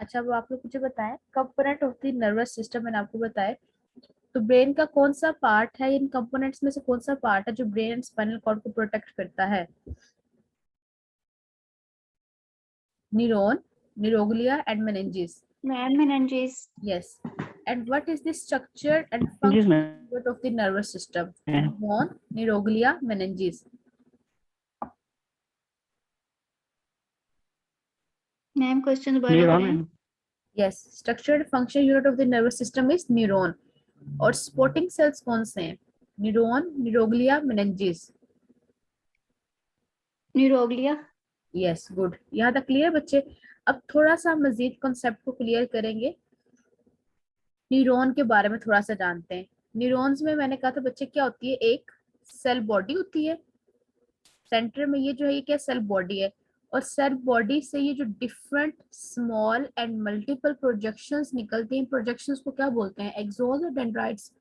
अच्छा, वो आप लोग मुझे बताएं, component of the nervous system मैंने आपको बताया, तो ब्रेन का कौन सा पार्ट है, इन कंपोनेंट्स में से कौन सा पार्ट है जो ब्रेन एंड स्पाइनल कॉर्ड को प्रोटेक्ट करता है? Neuron, neuroglia and meninges. Ma'am meninges. Yes. And what is the structure and जी function ma'am. unit of the nervous system? Neuron, neuroglia, meninges. Ma'am question दोबारा neuron करें। Ma'am. Yes. Structure and function unit of the nervous system is neuron. और supporting cells कौन से हैं? Neuron, neuroglia, meninges. Neuroglia. Yes, good. यहाँ तक clear बच्चे? अब थोड़ा सा मजीद कॉन्सेप्ट को क्लियर करेंगे। न्यूरॉन के बारे में थोड़ा सा जानते हैं। न्यूरॉन्स में मैंने कहा था बच्चे क्या होती है, एक सेल बॉडी होती है सेंटर में, ये जो है ये क्या सेल बॉडी है, और सेल बॉडी से ये जो different small and multiple projections निकलती हैं, प्रोजेक्शंस को क्या बोलते हैं, एक्सोन्स और डेंड्राइट्स?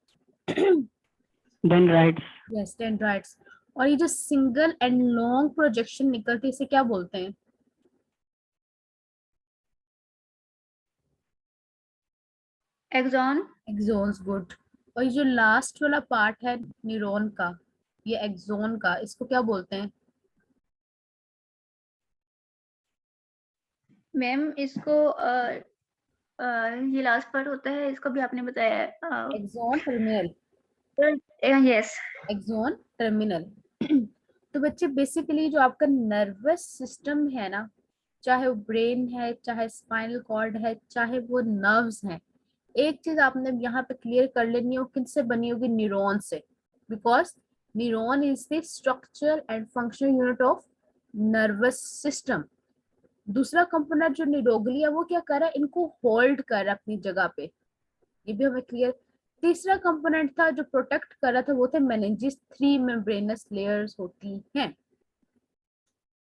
डेंड्राइट्स। Yes, dendrites. और ये जो सिंगल एंड लॉन्ग प्रोजेक्शन निकलती है इसे क्या बोलते हैं? एक्सॉन। Axons, good. और ये जो लास्ट वाला पार्ट है न्यूरॉन का, ये एक्सोन का, इसको क्या बोलते हैं? मैम इसको ये लास्ट पार्ट होता है, इसको भी आपने बताया। Axon terminal. Yes. Axon terminal. तो बच्चे बेसिकली जो आपका नर्वस सिस्टम है ना, चाहे वो ब्रेन है, चाहे स्पाइनल कॉर्ड है, चाहे वो नर्व्स हैं, एक चीज आपने यहाँ पे क्लियर कर लेनी है, वो किनसे बनी होगी? न्यूरॉन से। Because neuron is the structure and functional unit of nervous system. दूसरा कंपोनेंट जो निरोगली है वो क्या कर रहा है, इनको होल्ड कर रहा है अपनी जगह पे, ये भी हमें क्लियर। तीसरा कंपोनेंट था जो प्रोटेक्ट कर रहा था वो थे मेनिंजेस, 3 मेम्ब्रेनस लेयर्स होती हैं।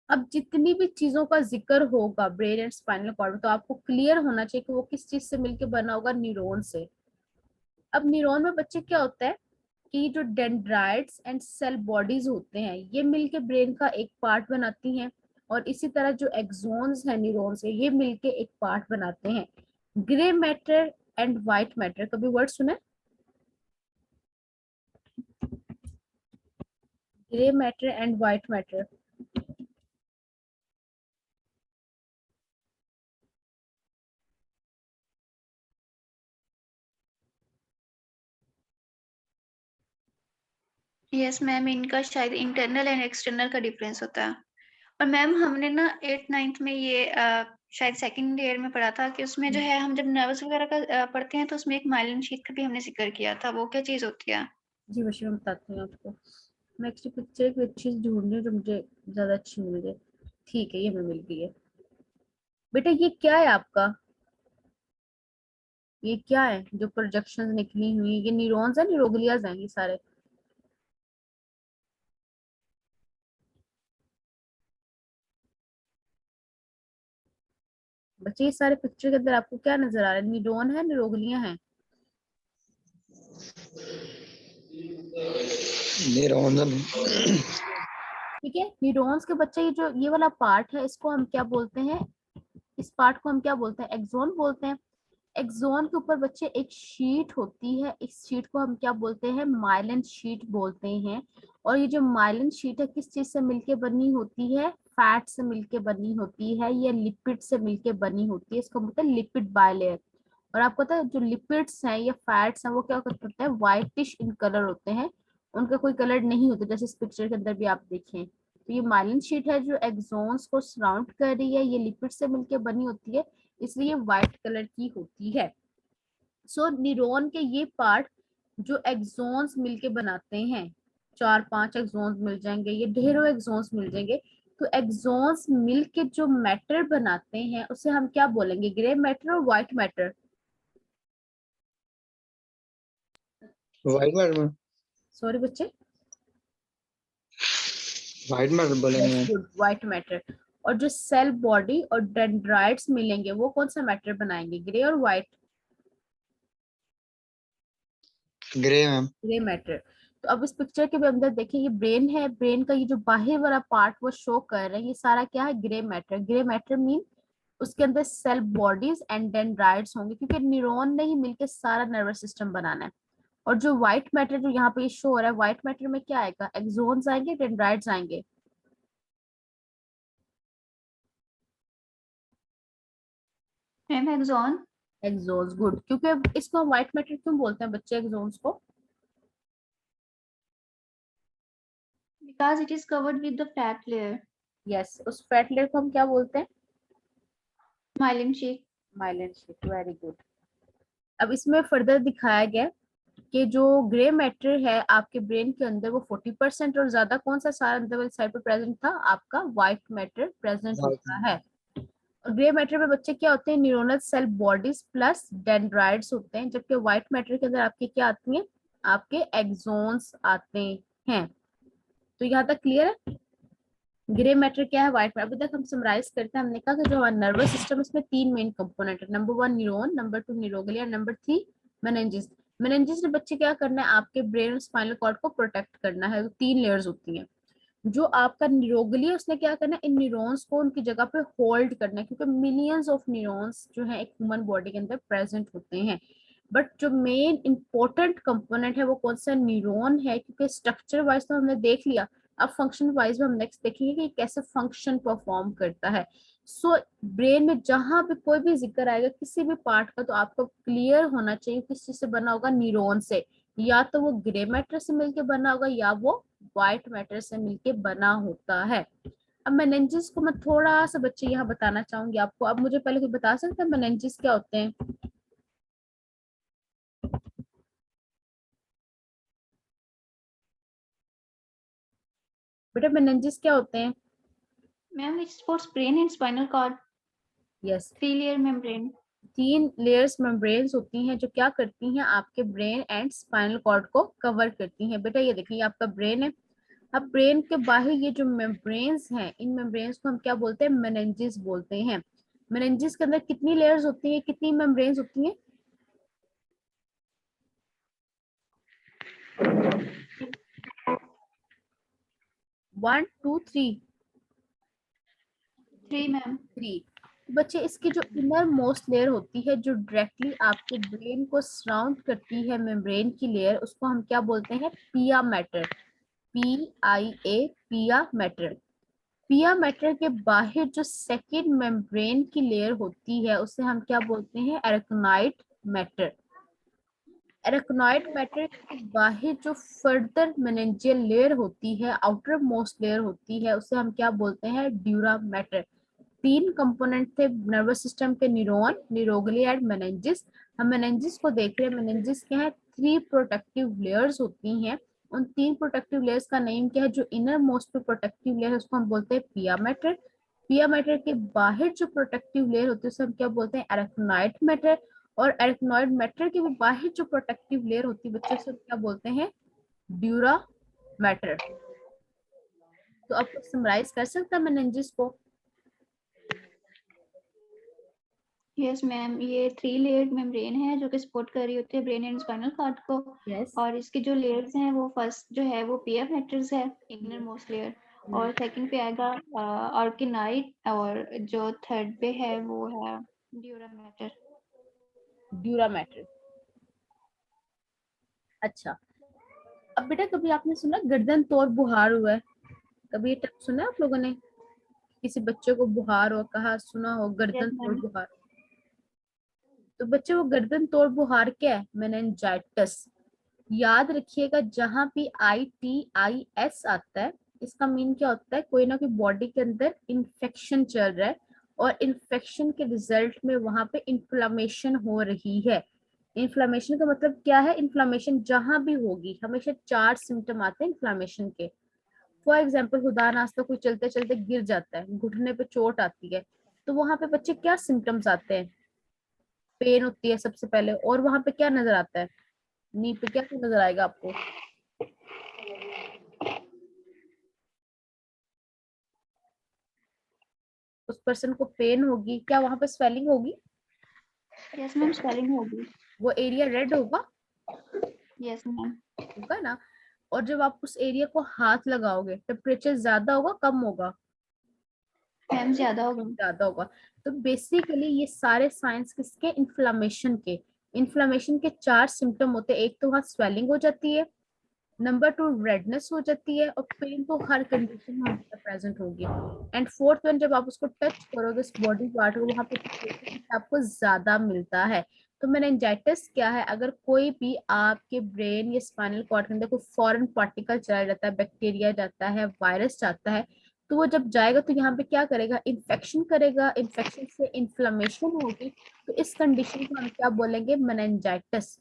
अब जितनी भी चीजों का जिक्र होगा ब्रेन एंड स्पाइनल कॉर्ड में, तो आपको क्लियर होना चाहिए कि वो किस चीज से मिलकर बना होगा, न्यूरॉन से। अब न्यूरॉन में बच्चे क्या होता है कि जो डेंड्राइट्स एंड सेल बॉडीज होते हैं ये मिलके ब्रेन का एक पार्ट बनाती हैं, और इसी तरह जो एक्सोन्स हैं न्यूरॉन से ये मिलके एक पार्ट बनाते हैं। Grey matter and white matter, कभी वर्ड सुने? Grey matter and white matter. Yes ma'am, इनका शायद इंटरनल एंड एक्सटर्नल का डिफरेंस होता है। और मैम हमने ना 8th-9th में ये शायद सेकंड ईयर में पढ़ा था कि उसमें जो है हम जब नर्वस वगैरह का पढ़ते हैं तो उसमें एक माइलिन शीट का भी हमने जिक्र किया था, वो क्या चीज होती है? जी बच्चे मैं बताती हूँ आपको। मैं एक्चुअली पिक्चर एक अच्छी ढूंढ रही हूँ जो मुझे ज्यादा अच्छी मिल जाए। ठीक है, ये हमें मिल गई है। बेटा ये क्या है आपका, ये क्या है जो प्रोजेक्शन निकली हुई, ये न्यूरॉन्स है, न्यूरोग्लियाज हैं ये सारे? बच्चे ये सारे पिक्चर के अंदर आपको क्या नजर आ रहा है, न्यूरॉन है, न्यूरोग्लिया हैं? ठीक है, न्यूरॉन्स के बच्चे ये जो ये वाला पार्ट है इसको हम क्या बोलते हैं, इस पार्ट को हम क्या बोलते हैं, एक्सोन बोलते हैं। एक्सोन के ऊपर बच्चे एक शीट होती है, इस शीट को हम क्या बोलते हैं, माइलिन शीट बोलते हैं। और ये जो माइलिन शीट है किस चीज से मिलके बनी होती है, फैट से मिलके बनी होती है या लिपिड से मिलके बनी होती है, इसको बोलते हैं लिपिड बायलेयर। और आपको पता है जो लिपिड्स हैं या फैट्स हैं वो क्या करते हैं, व्हाइटिश इन कलर होते हैं, उनका कोई कलर नहीं होता, जैसे इस पिक्चर के अंदर भी आप देखें। तो ये माइलिन शीट है जो एक्सोन्स को सराउंड कर रही है, ये लिपिड से मिलके बनी होती है, इसलिए व्हाइट कलर की होती है। सो न्यूरॉन के ये पार्ट जो एक्सोन्स मिलके बनाते हैं, 4-5 एक्सोन्स मिल जाएंगे, ये ढेरों एक्सोन्स मिल जाएंगे, तो एक्सोन्स मिलके जो मैटर बनाते हैं उसे हम क्या बोलेंगे, ग्रे मैटर और white matter? White matter. Sorry बच्चे, व्हाइट मैटर बोलेंगे। White matter. और जो सेल बॉडी और डेंड्राइट्स मिलेंगे वो कौन सा मैटर बनाएंगे, ग्रे और white? Grey ma'am. Grey matter. तो अब इस पिक्चर के भी अंदर देखिए, ये ब्रेन है, ब्रेन का ये जो बाहर वाला पार्ट वो शो कर रहे हैं, ये सारा क्या है, grey matter. Grey matter mean उसके अंदर सेल बॉडीज एंड डेंड्राइट्स होंगे, क्योंकि न्यूरॉन ने ही मिलकर सारा नर्वस सिस्टम बनाना है। और जो व्हाइट मैटर जो यहाँ पे शो हो रहा है, व्हाइट मैटर में क्या आएगा, एक्सोन्स आएंगे, डेंड्राइट्स आएंगे। Ma'am axon. Axons, good. क्योंकि इसको हम व्हाइट मैटर क्यों बोलते हैं बच्चे, एक्सोन्स को? Because it is covered with the fat layer. Yes, उस फैट लेयर को हम क्या बोलते हैं? Myelin sheath. Myelin sheath, very good. अब इसमें फर्दर दिखाया गया कि जो ग्रे मैटर है आपके ब्रेन के अंदर वो 40% और ज्यादा कौन सा सारा अंदर वाली साइड पे प्रेजेंट था, आपका व्हाइट मैटर प्रेजेंट होता है। और ग्रे मैटर में बच्चे क्या होते हैं, neuronal cell bodies plus dendrites होते हैं, जबकि व्हाइट मैटर के अंदर आपके क्या आती हैं, आपके एक्सोन्स आते हैं। तो यहाँ तक क्लियर है? ग्रे मैटर क्या है, व्हाइट मैटर। अभी तक हम समराइज करते हैं, हमने कहा कि जो हमारा नर्वस सिस्टम, इसमें 3 मेन कंपोनेंट है। Number 1 neuron, number 2 neuroglia, number 3 meninges. Meninges ने बच्चे क्या करना है, आपके ब्रेन और स्पाइनल कॉर्ड को प्रोटेक्ट करना है। 3 लेयर्स होती हैं। जो आपका न्यूरोग्लिया, उसने क्या करना है, इन न्यूरॉन्स को उनकी जगह पे होल्ड करना है, क्योंकि मिलियंस ऑफ न्यूरॉन्स जो है एक ह्यूमन बॉडी के अंदर प्रेजेंट होते हैं। बट जो मेन इंपॉर्टेंट कंपोनेंट है वो कौन सा, न्यूरॉन है, क्योंकि स्ट्रक्चर वाइज तो हमने देख लिया। अब फंक्शन वाइज में हम नेक्स्ट देखेंगे कि कैसे फंक्शन परफॉर्म करता है। सो ब्रेन में जहां भी कोई भी जिक्र आएगा किसी भी पार्ट का, तो आपको क्लियर होना चाहिए किस चीज से बना होगा, न्यूरॉन से। या तो वो ग्रे मैटर से मिलके बना होगा या वो व्हाइट मैटर से मिलके बना होता है। अब मेनिंजेस को मैं थोड़ा सा बच्चे यहाँ बताना चाहूंगी आपको। अब मुझे पहले कोई बता सकते हैं मेनिंजेस क्या होते हैं? बेटा मेनिंजेस क्या होते हैं? Ma'am it's for brain and spinal cord. Yes, 3 layer membrane. 3 layers membranes होती हैं जो क्या करती हैं, आपके ब्रेन एंड स्पाइनल कॉर्ड को कवर करती हैं। बेटा ये देखिए आपका ब्रेन है। अब ब्रेन के बाहर ये जो मेम्ब्रेन्स हैं, इन मेम्ब्रेन्स को हम क्या बोलते हैं, मेनिंजेस बोलते हैं। मेनिंजेस के अंदर कितनी लेयर्स होती हैं, कितनी मेम्ब्रेन्स होती हैं? 1 2 3 3 मैम। 3। तो बच्चे इसकी जो इनर मोस्ट लेयर होती है, जो डायरेक्टली आपके ब्रेन को सराउंड करती है, मेम्ब्रेन की लेयर, उसको हम क्या बोलते हैं, पिया मैटर। PIA, पिया मैटर। पिया मैटर के बाहर जो सेकेंड मेम्ब्रेन की लेयर होती है उसे हम क्या बोलते हैं, एराकिनोइड मैटर। एराकिनोइड मैटर के बाहर जो फर्दर मेनिंजियल लेयर होती है, आउटर मोस्ट लेयर होती है, उसे हम क्या बोलते हैं, ड्यूरा मैटर। 3 कंपोनेंट थे नर्वस सिस्टम के, न्यूरॉन, न्यूरोग्लिया एंड मेनिंजेस। हम मेनिंजेस को देख रहे हैं। मेनिंजेस क्या है, 3 प्रोटेक्टिव लेयर्स होती हैं। उन 3 प्रोटेक्टिव लेयर्स का नेम क्या है, जो इनर मोस्ट प्रोटेक्टिव लेयर है उसको हम बोलते हैं पिया मैटर। पिया मैटर के बाहर जो प्रोटेक्टिव लेयर होती है उसे हम क्या बोलते हैं, एराकिनोइड मैटर। और एराकिनोइड मैटर के भी बाहर जो प्रोटेक्टिव लेयर होती है बच्चों से क्या बोलते हैं, ड्यूरा मैटर। तो आप समराइज कर सकते हैं मेनिंजेस को? यस मैम, ये 3 लेयर्ड मेम्ब्रेन है जो कि सपोर्ट कर रही होती है ब्रेन एंड स्पाइनल कॉर्ड को। यस, और इसके जो लेयर्स हैं वो फर्स्ट जो है वो पीएफ मैटर्स है, इनर मोस्ट लेयर। और सेकंड पे आएगा ऑर्किनाइड, और जो थर्ड पे है वो है ड्यूरा मैटर। Dura mater. अच्छा, अब बेटा कभी आपने सुना गर्दन तोड़ बुखार हुआ है? कभी ये टर्म सुना है आप लोगों ने? किसी बच्चे को बुखार हो, कहा सुना हो यस गर्दन तोड़ मैम। बुखार? तो बच्चे वो गर्दन तोड़ बुखार क्या है, मेनिंजाइटिस। याद रखिएगा, जहां भी ITIS आता है इसका मीन क्या होता है, कोई ना कोई बॉडी के अंदर इन्फेक्शन चल रहा है, और इन्फेक्शन के रिजल्ट में वहां पे इन्फ्लामेशन हो रही है। इन्फ्लामेशन का मतलब क्या है, इन्फ्लामेशन जहां भी होगी हमेशा 4 सिम्टम आते हैं इन्फ्लामेशन के। फॉर एग्जाम्पल खुदा नास्ता कोई चलते चलते गिर जाता है, घुटने पे चोट आती है, तो वहां पे बच्चे क्या सिम्टम्स आते हैं, पेन होती है सबसे पहले, और वहां पे क्या नजर आता है, नी पे क्या नजर आएगा आपको? उस पर्सन को पेन होगी, क्या वहां पे स्वेलिंग होगी? यस मैम, स्वेलिंग होगी। वो एरिया रेड होगा, यस मैम। होगा ना? और जब आप उस एरिया को हाथ लगाओगे टेम्परेचर ज्यादा होगा, कम होगा? मैम ज्यादा होगा। ज्यादा होगा। तो बेसिकली ये सारे साइंस किसके, इन्फ्लामेशन के 4 सिम्टम होते हैं। एक तो वहाँ स्वेलिंग हो जाती है, नंबर 2 रेडनेस हो जाती है, और पेन तो हर कंडीशन में हमेशा प्रेजेंट होगी। एंड फोर्थ वन, जब आप उसको टच करोगे इस बॉडी पार्ट को, वहां पे आपको ज्यादा मिलता है। तो मेनिंजाइटिस क्या है, अगर कोई भी आपके ब्रेन या स्पाइनल कॉर्ड के अंदर कोई फॉरेन पार्टिकल चला जाता है, बैक्टीरिया जाता है, वायरस जाता है, तो वो जब जाएगा तो यहाँ पे क्या करेगा, इन्फेक्शन करेगा, इन्फेक्शन से इन्फ्लामेशन होगी। तो इस कंडीशन को हम क्या बोलेंगे, meningitis.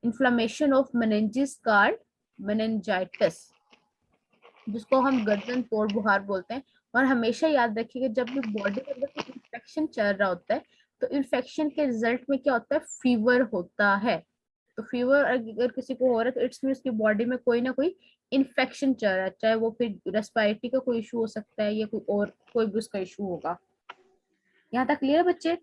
Inflammation of meninges card meningitis, जिसको हम गर्दन तोड़ बुखार बोलते हैं। और हमेशा याद रखिएगा, जब भी बॉडी के अंदर कोई इन्फेक्शन चल रहा होता है, तो इन्फेक्शन के रिजल्ट में क्या होता है, फीवर होता है। तो फीवर अगर किसी को हो रहा है, तो इट्स मीन उसकी बॉडी में कोई ना कोई इन्फेक्शन चल रहा है, चाहे वो फिर रेस्पिरेटरी का कोई इशू हो सकता है या कोई और कोई भी उसका इशू होगा। यहाँ तक क्लियर है बच्चे?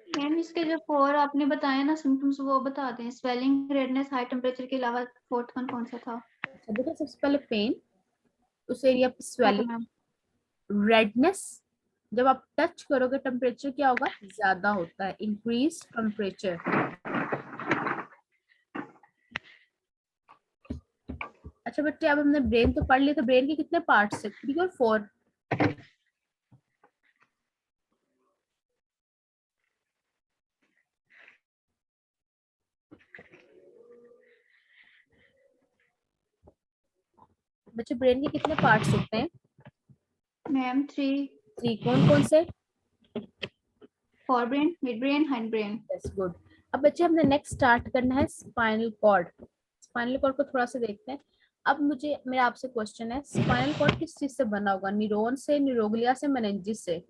मैम इसके जो 4 आपने बताए ना सिम्टम्स, वो बता दें। स्वेलिंग, रेडनेस, हाई टेम्परेचर के अलावा फोर्थ वन कौन सा था? अच्छा देखो, सबसे पहले पेन, उस एरिया पे ओके स्वेलिंग, मैम। रेडनेस, जब आप टच करोगे टेम्परेचर क्या होगा, ज्यादा होता है, इंक्रीज टेम्परेचर। अच्छा बच्चे, अब हमने ब्रेन तो पढ़ लिया, तो ब्रेन के कितने पार्ट्स है, 3 और 4? बच्चे ब्रेन के कितने पार्ट्स होते हैं? मैम 3। 3, कौन कौन से? Fore brain, mid brain, hind brain. Yes, good. अब बच्चे हमने नेक्स्ट स्टार्ट करना है स्पाइनल कॉर्ड। स्पाइनल कॉर्ड को थोड़ा सा देखते हैं। अब मुझे, मेरा आपसे क्वेश्चन है, स्पाइनल कॉर्ड किस चीज से बना होगा, न्यूरॉन से, न्यूरोग्लिया से, मेनिंजिस से?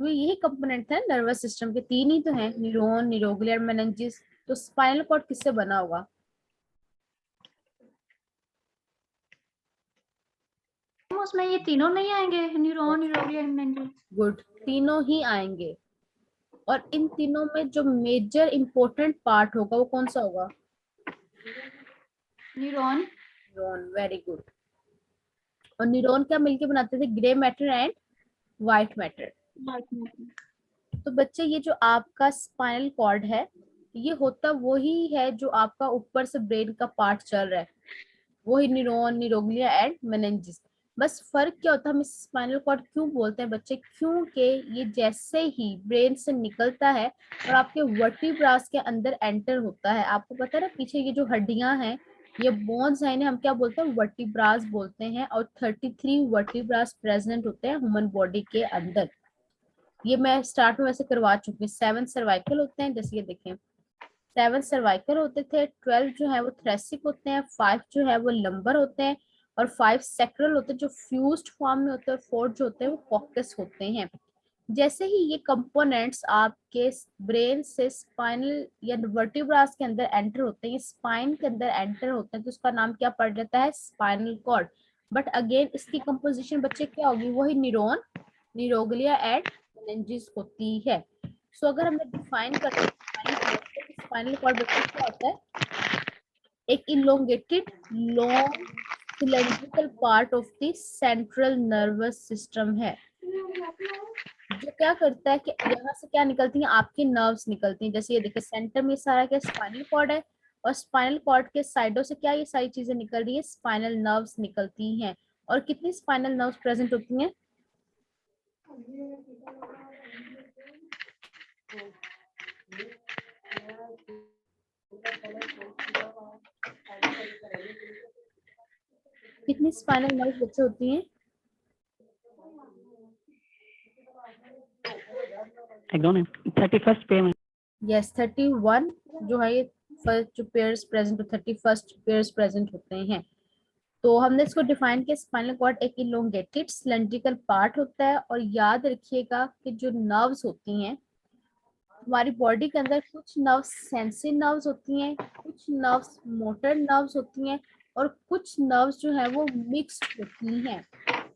तो यही कंपोनेंट है नर्वस सिस्टम के, 3 ही तो हैं, न्यूरॉन, न्यूरोग्लिया, मेनिंजिस। तो स्पाइनल कॉर्ड किससे बना होगा? उसमें ये तीनों नहीं आएंगे, न्यूरॉन, न्यूरोग्लिया, मेनिंजिस? गुड, तीनों ही आएंगे। और इन तीनों में जो मेजर इंपॉर्टेंट पार्ट होगा वो कौन सा होगा? न्यूरॉन। Neuron, very good. और न्यूरॉन क्या मिलके बनाते थे, grey matter and white matter. तो बच्चे ये जो आपका स्पाइनल कॉर्ड है, ये होता वही है जो आपका ऊपर से ब्रेन का पार्ट चल रहा है, वही न्यूरॉन, न्यूरोग्लिया एंड मेनिंजिस। बस फर्क क्या होता है, हम इस स्पाइनल कॉर्ड क्यों बोलते हैं बच्चे, क्योंकि ये जैसे ही ब्रेन से निकलता है और आपके वर्टिब्रास के अंदर एंटर होता है, आपको पता है ना, पीछे ये जो हड्डियां हैं, ये बोन्स हैं, इन्हें हम क्या बोलते हैं, वर्टिब्रास बोलते हैं। और 33 वर्टिब्रास प्रेजेंट होते हैं ह्यूमन बॉडी के अंदर। ये मैं स्टार्ट में वैसे करवा चुकी हूँ। 7 सर्वाइकल होते हैं, जैसे ये देखें, 7 सर्वाइकल होते थे, 12 जो है वो थ्रेसिक होते हैं, 5 जो है वो लंबर होते हैं, और 5 सेक्रल होते हैं जो फ्यूज्ड फॉर्म में होते हैं, और 4 जो होते हैं वो कॉक्टस होते हैं। जैसे ही ये कंपोनेंट्स आपके ब्रेन से स्पाइनल या वर्टिब्रास के अंदर एंटर होते हैं, ये स्पाइन के अंदर एंटर होते हैं, तो उसका नाम क्या पड़ जाता है, स्पाइनल कॉर्ड। बट अगेन इसकी कंपोजिशन बच्चे क्या होगी, वही न्यूरॉन, न्यूरोग्लिया एंड मेनिंजिस होती है। सो अगर हमें डिफाइन करते हैं स्पाइनल कॉर्ड बच्चे क्या होता है, एक elongated long cylindrical part of the central nervous system है, जो क्या करता है कि यहाँ से क्या निकलती हैं, आपकी नर्व्स निकलती हैं। जैसे ये देखिए, सेंटर में सारा क्या स्पाइनल कॉर्ड है, और स्पाइनल कॉर्ड के साइडों से क्या ये सारी चीजें निकल रही है, स्पाइनल नर्व्स निकलती हैं। और कितनी स्पाइनल नर्व्स प्रेजेंट होती हैं, कितनी स्पाइनल नर्व्स बच्चे होती हैं? एकदम 31st पे में। यस, 31 जो है, ये फर्स्ट जो pairs present, 31st pairs present होते हैं। तो हमने इसको डिफाइन किया, स्पाइनल कॉर्ड एक इलोंगेटेड सिलेंड्रिकल पार्ट होता है। और याद रखिएगा कि जो नर्व्स होती हैं हमारी बॉडी के अंदर, कुछ नर्व्स सेंसरी नर्व्स होती हैं, कुछ नर्व्स मोटर नर्व्स होती हैं, और कुछ नर्व्स जो है वो मिक्स्ड होती हैं।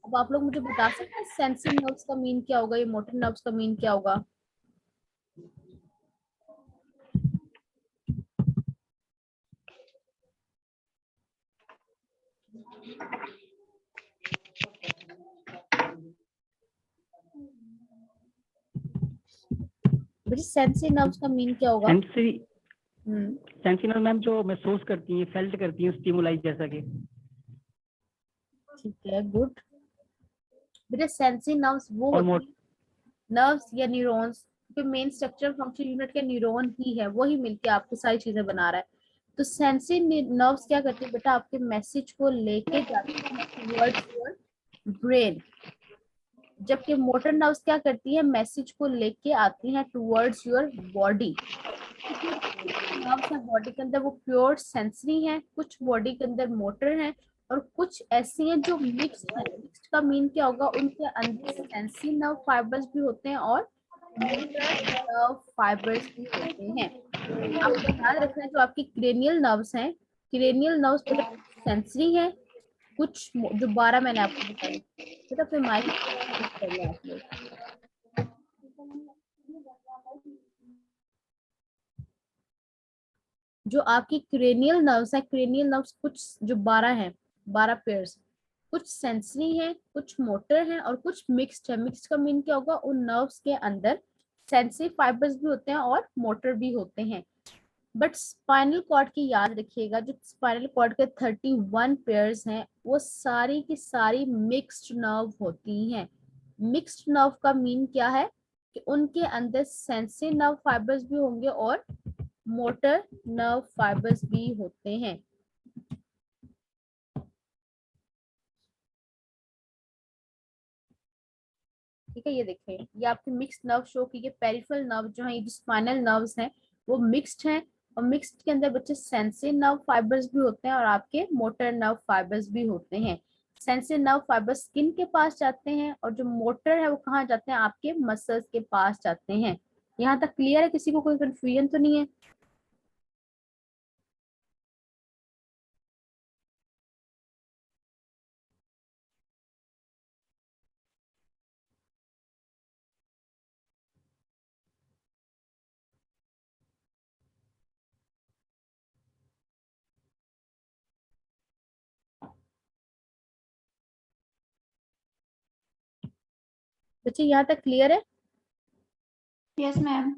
अब आप लोग मुझे बता सकते हैं सेंसरी नर्व्स का मीन क्या होगा, ये मोटर नर्व्स का मीन क्या होगा? बेटा सेंसरी नर्व्स का मीन क्या होगा? सेंसरी नर्व मैम जो महसूस करती हैं, फेल्ट करती हैं स्टिमुलाई जैसा कि। ठीक है, गुड। बेटा सेंसरी नर्व्स वो और होती हैं नर्व्स या न्यूरॉन्स के मेन स्ट्रक्चर फंक्शन यूनिट के न्यूरॉन ही है, वही मिलके आपको सारी चीजें बना रहा है। तो सेंसरी नर्व्स क्या करती है बेटा, आपके मैसेज को लेके जाती है टुवर्ड्स योर ब्रेन, जबकि मोटर नर्व्स क्या करती है, मैसेज को लेके आती हैं टुवर्ड्स योर बॉडी। नर्व्स है बॉडी के अंदर वो प्योर सेंसरी हैं, कुछ बॉडी के अंदर मोटर हैं, और कुछ ऐसी हैं जो मिक्स्ड हैं। मिक्स्ड का मीन क्या होगा, उनके अंदर सेंसरी नर्व फाइबर्स भी होते हैं और मोटर नर्व फाइबर्स भी होते हैं। आपको ध्यान रखना है जो आपकी क्रेनियल नर्व्स हैं, क्रेनियल नर्व्स बेटा सेंसरी है, कुछ जो 12 मैंने आपको बताया। बेटा फिर माइक कर लो आप लोग। जो आपकी क्रेनियल नर्व्स है, क्रेनियल नर्व्स कुछ जो 12 हैं, 12 पेयर्स, कुछ सेंसरी हैं, कुछ मोटर हैं और कुछ मिक्स्ड है। मिक्स्ड का मीन क्या होगा, उन नर्व्स के अंदर सेंसरी फाइबर्स भी होते हैं और मोटर भी होते हैं। बट स्पाइनल कॉर्ड की याद रखिएगा, जो स्पाइनल कॉर्ड के 31 पेयर्स हैं वो सारी की सारी मिक्स्ड नर्व होती हैं। मिक्स्ड नर्व का मीन क्या है कि उनके अंदर सेंसरी नर्व फाइबर्स भी होंगे और मोटर नर्व फाइबर्स भी होते हैं। ठीक है, ये देखें, ये आपके मिक्स्ड नर्व शो की, ये पेरिफेरल नर्व जो है, ये जो स्पाइनल नर्व्स हैं वो मिक्स्ड हैं, और मिक्स्ड के अंदर बच्चे सेंसरी नर्व फाइबर्स भी होते हैं और आपके मोटर नर्व फाइबर्स भी होते हैं। सेंसरी नर्व फाइबर्स स्किन के पास जाते हैं और जो मोटर है वो कहाँ जाते हैं, आपके मसल्स के पास जाते हैं। यहाँ तक क्लियर है? किसी को कोई कंफ्यूजन तो नहीं है? बच्चे यहाँ तक क्लियर है? Yes ma'am.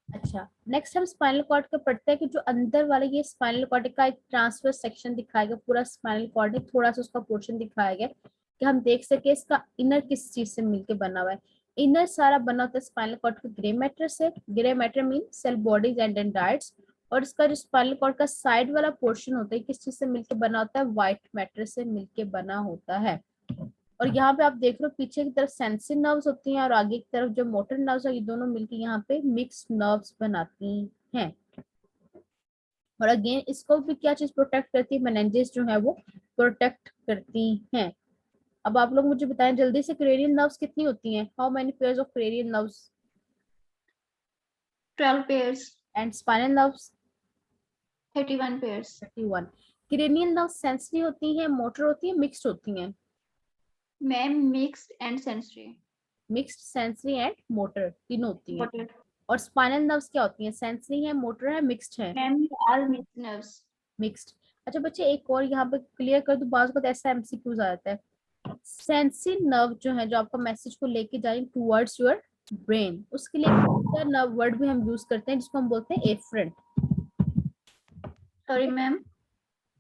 अच्छा, नेक्स्ट हम स्पाइनल कॉर्ड का पढ़ते हैं कि जो अंदर वाला ये स्पाइनल कॉर्ड का एक ट्रांसवर्स सेक्शन दिखाया गया, पूरा स्पाइनल कॉर्ड है, थोड़ा सा उसका पोर्शन दिखाया गया कि हम देख सके इसका इनर किस चीज से मिलके बना हुआ है। इनर सारा बना होता है स्पाइनल कॉर्ड के ग्रे मैटर से। Grey matter mean cell bodies and dendrites. और इसका जो स्पाइनल कॉर्ड का साइड वाला पोर्शन होता है किस चीज से मिलके बना होता है, व्हाइट मैटर से मिलके बना होता है। और यहाँ पे आप देख रहे हो पीछे की तरफ सेंसरी नर्व्स होती हैं और आगे की तरफ जो मोटर नर्व्स है, ये दोनों मिलकर यहाँ पे मिक्स्ड नर्व्स बनाती हैं। और अगेन इसको भी क्या चीज प्रोटेक्ट करती है, मेनिंजेस जो है वो प्रोटेक्ट करती हैं। अब आप लोग मुझे बताएं जल्दी से, क्रेनियल नर्व्स कितनी होती हैं? How many pairs of cranial nerves? 12 pairs. And spinal nerves? 31 pairs. 31। Cranial nerves sensory होती हैं, मोटर होती है, मिक्स्ड होती हैं? Ma'am mixed and sensory. Mixed, sensory and motor तीनों होती हैं। Motor. और स्पाइनल नर्व्स क्या होती हैं, सेंसरी है, मोटर है, मिक्स्ड है? Ma'am all mixed nerves. Mixed. अच्छा बच्चे एक और यहाँ पे क्लियर कर दूं, बात ऐसा एमसीक्यूज आ जाता है। सेंसरी नर्व जो है, जो आपका मैसेज को लेके जाए टुवर्ड्स योर ब्रेन, उसके लिए एक नर्व वर्ड भी हम यूज करते हैं जिसको हम बोलते हैं एफरेंट। Sorry ma'am.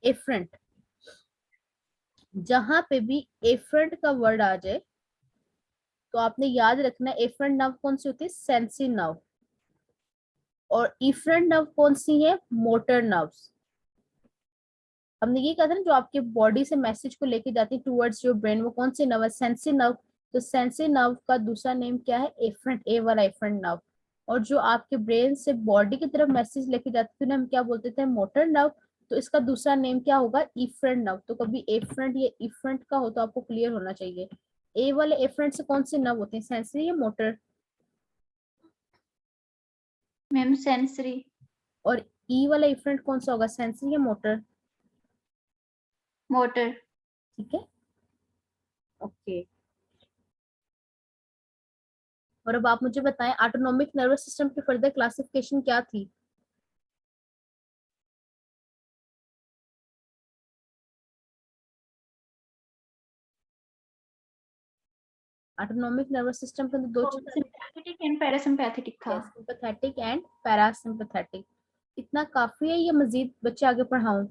एफरेंट, जहां पे भी एफरेंट का वर्ड आ जाए तो आपने याद रखना है एफरेंट नर्व कौन सी होती है, सेंसरी नर्व। और इफरेंट नर्व कौन सी है, मोटर नर्व्स। हमने ये कहा था ना जो आपके बॉडी से मैसेज को लेके जाती है टुवर्ड्स योर ब्रेन, वो कौन सी नर्व है, सेंसरी नर्व। तो सेंसरी नर्व का दूसरा नेम क्या है, एफरेंट, ए वाला एफरेंट नर्व। और जो आपके ब्रेन से बॉडी की तरफ मैसेज लेके जाती थी ना, हम क्या बोलते थे, मोटर नर्व। तो इसका दूसरा नेम क्या होगा, इफरेंट नर्व। तो कभी एफरेंट या इफरेंट का हो तो आपको क्लियर होना चाहिए। ए वाले एफरेंट से कौन से नर्व होते हैं, सेंसरी या मोटर? Ma'am sensory. और ई वाला एफरेंट कौन सा होगा, सेंसरी या मोटर? Motor. ठीक है, ओके। और अब आप मुझे बताएं ऑटोनॉमिक नर्वस सिस्टम की फर्दर क्लासिफिकेशन क्या थी? ऑटोनॉमिक नर्वस सिस्टम के अंदर दो चीजें, सिंपैथेटिक एंड पैरासिम्पैथेटिक था। Sympathetic and parasympathetic. इतना काफी है या मजीद बच्चे आगे पढ़ाऊं?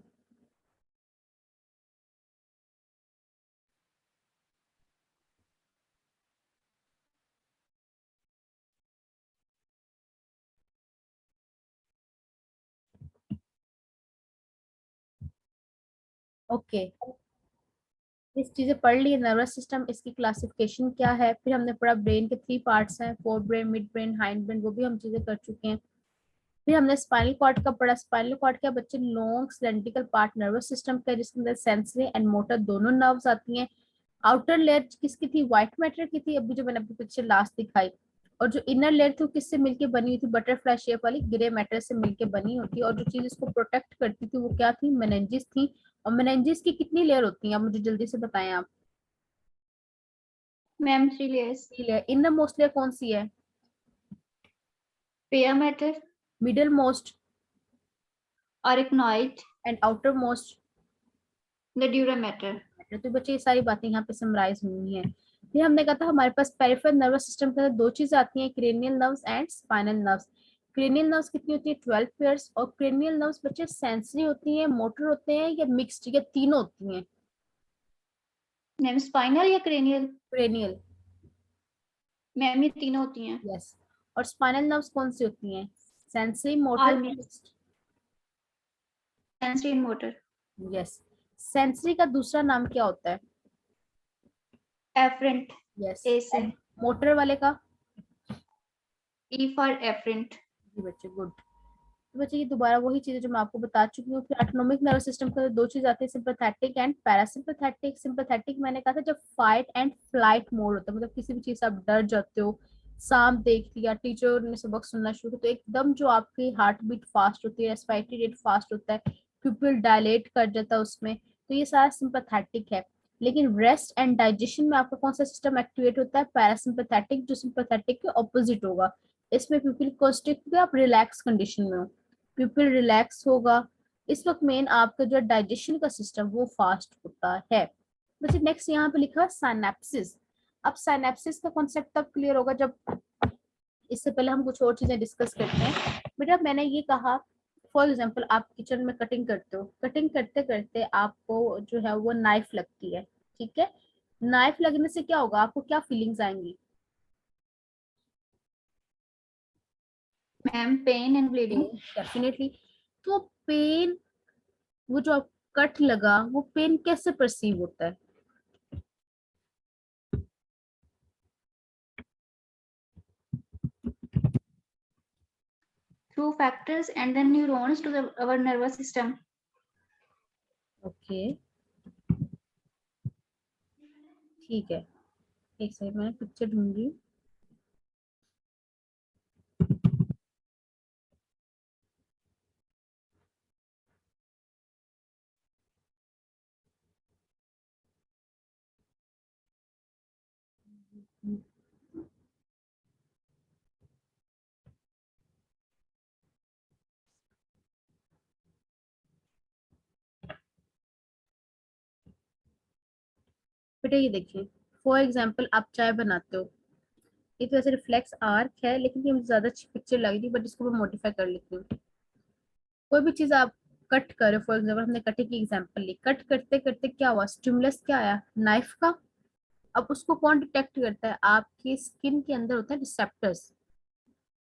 ओके, इस चीजें पढ़ ली, नर्वस सिस्टम, इसकी क्लासिफिकेशन क्या है, फिर हमने पढ़ा ब्रेन के 3 पार्ट्स हैं, fore brain, mid brain, hind brain, वो भी हम चीजें कर चुके हैं। फिर हमने स्पाइनल कॉर्ड का पढ़ा। स्पाइनल कॉर्ड क्या बच्चे, long cylindrical part nervous system का, जिसके अंदर सेंसरी एंड मोटर दोनों नर्व्स आती हैं। आउटर लेयर किसकी थी? व्हाइट मैटर की थी, अभी जो मैंने आपको पिक्चर लास्ट दिखाई। और जो इनर लेयर थी वो किससे मिलके बनी हुई थी? बटरफ्लाई शेप वाली ग्रे मैटर से मिलके बनी होती है। और जो चीज इसको प्रोटेक्ट करती थी वो क्या थी? मेनिंजेस थी। और मेनिंजेस की कितनी लेयर होती है, आप मुझे जल्दी से बताएं आप? Ma'am 3 layers. Layer, inner most layer कौन सी है? Pia mater, middle most arachnoid, and outer most? The dura mater. तो बच्चे ये सारी बातें यहाँ पे समराइज हुई हैं। फिर हमने कहा था हमारे पास पेरिफेरल नर्वस सिस्टम के अंदर दो चीजें आती हैं, cranial nerves and spinal nerves. Cranial nerves कितनी होती है? 12 पेयर्स। और क्रेनियल नर्व्स बच्चे सेंसरी होती हैं, मोटर होते हैं, या मिक्स्ड, या तीनों होती हैं? मैम स्पाइनल या क्रेनियल? क्रेनियल। मैम ये तीनों होती हैं। यस। और स्पाइनल नर्व्स कौन सी होती हैं? Sensory, motor, all mixed? Sensory and motor. Yes. Sensory का दूसरा नाम क्या होता है? Efferent, yes. ए से। एंड मोटर वाले का? E for efferent. जी बच्चे, गुड। तो बच्चे ये दोबारा वही चीजें जो मैं आपको बता चुकी हूँ। फिर ऑटोनॉमिक नर्वस सिस्टम के अंदर दो चीज आती है, सिंपैथेटिक एंड पैरासिम्पैथेटिक। सिंपैथेटिक मैंने कहा था जब फाइट एंड फ्लाइट मोड होता है, मतलब किसी भी चीज से आप डर जाते हो, सांप देख लिया, टीचर ने सबक सुनना शुरू, तो एकदम जो आपकी हार्ट बीट फास्ट होती है, रेस्पिरेटरी रेट फास्ट होता है, प्यूपिल डायलेट कर जाता है उसमें, तो ये सारा सिंपैथेटिक है। लेकिन रेस्ट एंड डाइजेशन में आपका कौन सा सिस्टम एक्टिवेट होता है? पैरासिम्पैथेटिक, जो सिंपैथेटिक के ऑपोजिट होगा। इसमें प्यूपिल कॉन्स्ट्रिक्ट होगा, आप रिलैक्स कंडीशन में हो, प्यूपिल रिलैक्स होगा। इस वक्त मेन आपका जो डाइजेशन का सिस्टम वो फास्ट होता है। बच्चे नेक्स्ट यहाँ पे लिखा है साइनेप्सिस। अब साइनेप्सिस का कॉन्सेप्ट तब क्लियर होगा जब, इससे पहले हम कुछ और चीजें डिस्कस करते हैं। बेटा मैंने ये कहा, फॉर एग्जाम्पल आप किचन में कटिंग करते हो, कटिंग करते करते आपको जो है वो नाइफ लगती है, ठीक है? नाइफ लगने से क्या होगा, आपको क्या फीलिंग्स आएंगी? Ma'am pain and bleeding. Definitely. तो पेन, वो जो आप कट लगा, वो पेन कैसे परसीव होता है? Through factors and then neurons to our nervous system. Okay, ठीक है, एक सेकंड मैं पिक्चर ढूंढी। बेटा ये देखिए, फॉर एग्जांपल आप चाय बनाते हो, ये तो ऐसे रिफ्लेक्स आर्क है, लेकिन ये मुझे ज्यादा अच्छी पिक्चर लग रही, बट इसको मैं मॉडिफाई कर लेती हूँ। कोई भी चीज आप कट करो, फॉर एग्जांपल हमने कटिंग की एग्जांपल ली, कट करते करते क्या हुआ, स्टिमुलस क्या आया? नाइफ का। अब उसको कौन डिटेक्ट करता है? आपकी स्किन के अंदर होता है रिसेप्टर्स।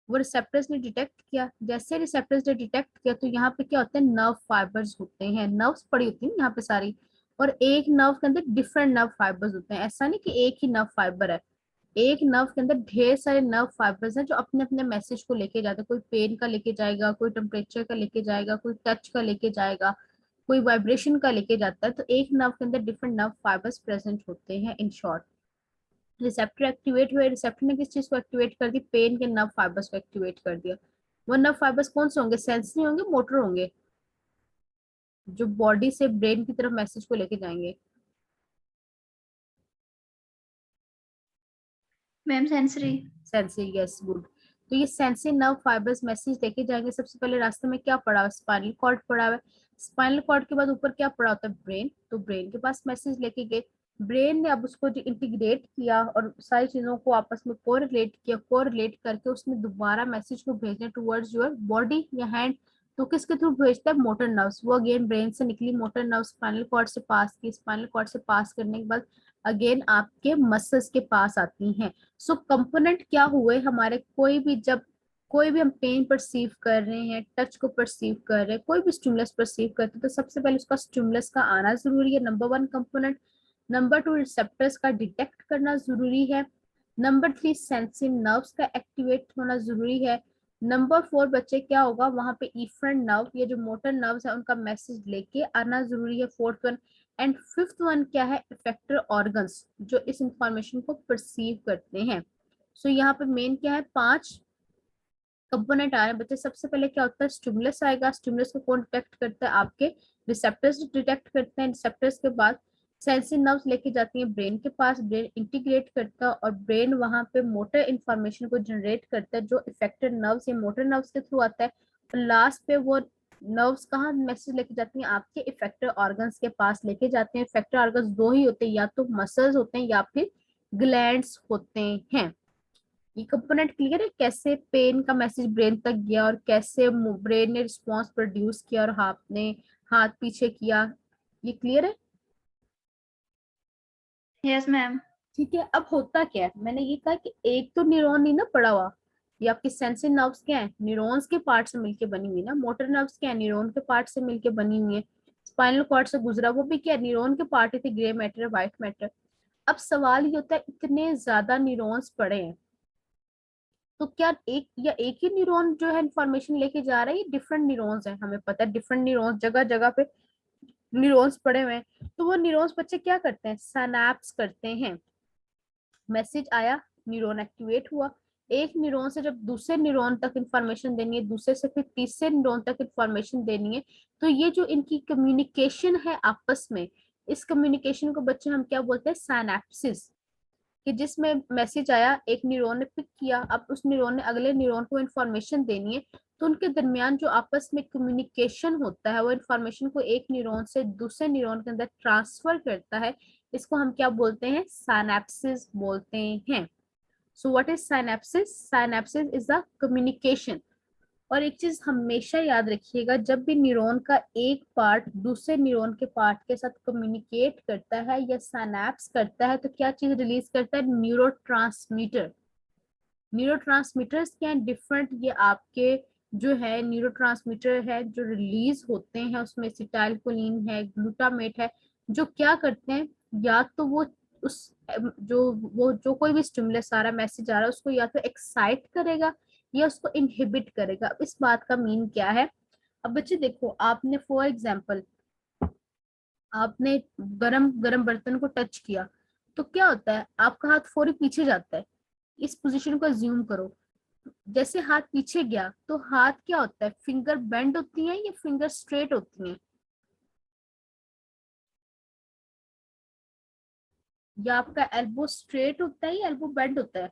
वो रिसेप्टर्स ने डिटेक्ट किया, जैसे रिसेप्टर्स ने डिटेक्ट किया तो यहाँ पे क्या होते हैं, नर्व फाइबर्स होते हैं, नर्व्स पड़ी होती है यहाँ पे सारी। और एक नर्व के अंदर डिफरेंट नर्व फाइबर्स होते हैं, ऐसा नहीं कि एक ही नर्व फाइबर है। एक नर्व के अंदर ढेर सारे नर्व फाइबर्स हैं जो अपने अपने मैसेज को लेके जाते हैं। कोई पेन का लेके जाएगा, कोई टेम्परेचर का लेके जाएगा, कोई टच का लेके जाएगा, कोई वाइब्रेशन का लेके जाता है। तो एक नर्व के अंदर डिफरेंट नर्व फाइबर्स प्रेजेंट होते हैं, इन शॉर्ट। रिसेप्टर एक्टिवेट हुए, रिसेप्टर ने किस चीज को एक्टिवेट कर दी? पेन के नर्व फाइबर्स को एक्टिवेट कर दिया। वो नर्व फाइबर्स कौन से होंगे? सेंसरी होंगे, मोटर होंगे, जो बॉडी से ब्रेन की तरफ मैसेज को लेके जाएंगे? Ma'am sensory. Sensory, yes good. तो ये सेंसरी नर्व फाइबर्स मैसेज लेके जाएंगे। सबसे पहले रास्ते में क्या पड़ा है, स्पाइनल कॉर्ड पड़ा हुआ है। स्पाइनल कॉर्ड के बाद ऊपर क्या पड़ा होता है, ब्रेन। तो ब्रेन के पास मैसेज लेके गए, ब्रेन ने अब उसको इंटीग्रेट किया और सारी चीजों को आपस में कोरिलेट किया, कोरिलेट करके उसने दोबारा मैसेज को भेजना टुवर्ड्स योर बॉडी या हैंड। तो किसके थ्रू भेजता है, मोटर नर्व्स। वो अगेन ब्रेन से निकली मोटर नर्व स्पाइनल कॉर्ड से पास की, स्पाइनल कॉर्ड से पास करने के बाद अगेन आपके मसल्स के पास आती हैं। सो कंपोनेंट क्या हुए हमारे, कोई भी जब कोई भी हम पेन परसीव कर रहे हैं, टच को परसीव कर रहे हैं, कोई भी स्टिमुलस परसीव करते हैं, तो सबसे पहले उसका स्टिमुलस का आना जरूरी है, नंबर 1 कंपोनेंट। नंबर 2 रिसेप्टर्स का डिटेक्ट करना जरूरी है। नंबर 3 सेंसिंग नर्व्स का एक्टिवेट होना जरूरी है। नंबर 4 बच्चे क्या होगा, वहां पे इफरेंट नर्व, ये जो मोटर नर्व्स है उनका मैसेज लेके आना जरूरी है, 4th one. And 5th one क्या है, इफेक्टर ऑर्गन्स, जो इस इंफॉर्मेशन को परसीव करते हैं। सो यहाँ पे मेन क्या है, 5 कंपोनेंट आ रहे हैं बच्चे। सबसे पहले क्या होता है, स्टिमुलस आएगा। स्टिमुलस को कौन डिटेक्ट करता है, आपके रिसेप्टर्स डिटेक्ट करते हैं। रिसेप्टर्स के बाद सेंसिंग नर्व्स लेके जाती हैं ब्रेन के पास, ब्रेन इंटीग्रेट करता है और ब्रेन वहां पे मोटर इंफॉर्मेशन को जनरेट करता है, जो इफेक्टेड नर्व्स या मोटर नर्व्स के थ्रू आता है। और लास्ट पे वो नर्व्स कहाँ मैसेज लेके जाती हैं, आपके इफेक्टर ऑर्गन्स के पास लेके जाते हैं। इफेक्टर ऑर्गन्स दो ही होते हैं, या तो मसल्स होते हैं या फिर ग्लैंड्स होते हैं। ये कंपोनेंट क्लियर है, कैसे पेन का मैसेज ब्रेन तक गया और कैसे ब्रेन ने रिस्पॉन्स प्रोड्यूस किया और आपने हाथ पीछे किया, ये क्लियर है। Yes ma'am. ठीक है, अब होता क्या है, मैंने ये कहा कि एक तो न्यूरॉन नहीं ना पड़ा हुआ, ये आपकी सेंसरी नर्व्स क्या है, न्यूरॉन्स के पार्ट से मिलके बनी हुई ना। मोटर नर्व्स क्या है, न्यूरॉन के पार्ट से मिलके बनी हुई है। स्पाइनल कॉर्ड से गुजरा, वो भी क्या है, न्यूरॉन के पार्ट ही थे, ग्रे मैटर व्हाइट मैटर। अब सवाल ये होता है, इतने ज्यादा न्यूरॉन्स पड़े हैं, तो क्या एक ही न्यूरॉन जो है इंफॉर्मेशन लेके जा रहा है, ये डिफरेंट न्यूरॉन्स हैं, हमें पता है डिफरेंट न्यूरॉन्स, जगह जगह पे न्यूरॉन्स पड़े हुए हैं। तो वो न्यूरॉन्स बच्चे क्या करते हैं, सिनैप्स करते हैं। मैसेज आया, न्यूरॉन एक्टिवेट हुआ, एक न्यूरॉन से जब दूसरे न्यूरॉन तक इंफॉर्मेशन देनी है, दूसरे से फिर तीसरे न्यूरॉन तक इंफॉर्मेशन देनी है, तो ये जो इनकी कम्युनिकेशन है आपस में, इस कम्युनिकेशन को बच्चे हम क्या बोलते हैं, सिनैप्सिस। कि जिसमें मैसेज आया, एक न्यूरॉन ने पिक किया, अब उस न्यूरॉन ने अगले न्यूरॉन को इन्फॉर्मेशन देनी है, तो उनके दरमियान जो आपस में कम्युनिकेशन होता है, वो इन्फॉर्मेशन को एक न्यूरॉन से दूसरे न्यूरॉन के अंदर ट्रांसफर करता है। इसको हम क्या बोलते हैं, साइनेप्सिस बोलते हैं। So what is synapsis, synapsis is the communication. और एक चीज हमेशा याद रखिएगा, जब भी न्यूरॉन का एक पार्ट दूसरे न्यूरॉन के पार्ट के साथ कम्युनिकेट करता है या सिनैप्स करता है, तो क्या चीज रिलीज करता है, न्यूरोट्रांसमीटर। न्यूरोट्रांसमीटर्स क्या है, डिफरेंट, ये आपके जो है न्यूरोट्रांसमीटर है जो रिलीज होते हैं, उसमें एसिटाइलकोलिन है, ग्लूटामेट है, जो क्या करते हैं, या तो वो उस जो कोई भी स्टिमुलस आ रहा है, मैसेज आ रहा है, उसको या तो एक्साइट करेगा या उसको इनहिबिट करेगा। अब इस बात का मीन क्या है, अब बच्चे देखो, आपने फॉर एग्जाम्पल आपने गरम गरम बर्तन को टच किया, तो क्या होता है, आपका हाथ फौरी पीछे जाता है। इस पोजीशन को अज्यूम करो, जैसे हाथ पीछे गया तो हाथ क्या होता है, फिंगर बेंड होती है या फिंगर स्ट्रेट होती है, या आपका एल्बो स्ट्रेट होता है या एल्बो बेंड होता है।